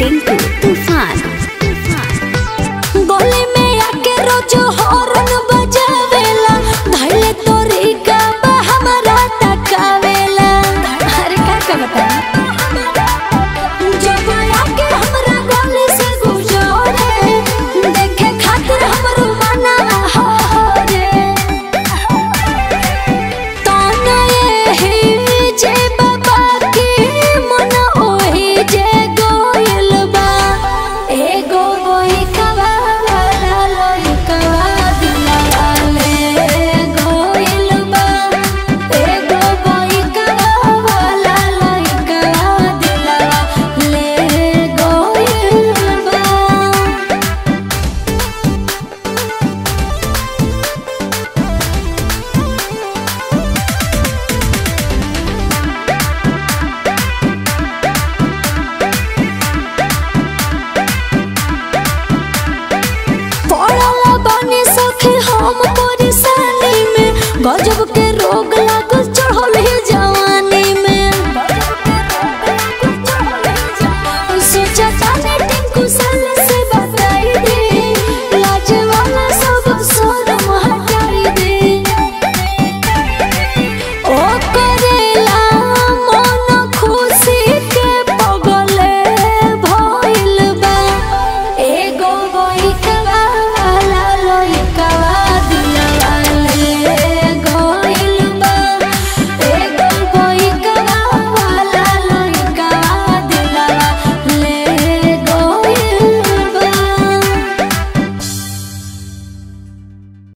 टिंकू तूफान। गली में आके रोज हॉर्न बजावेला, धइले तोरी का बा हमरा तकावेला। अरे का बताई जब आके हमरा गली से गुजरे, देखे खातिर हमरो मना हो रे। ताना ये जे बाबा की मन ओही जे गोइल बा। एगो बोई कवा वाला लोई कवा दिलवा ले गोइल बा। एगो बोई कवा वाला लोई कवा दिलवा ले गोइल बा। पड़ला बानी सखी हम परेशानी में, गजब के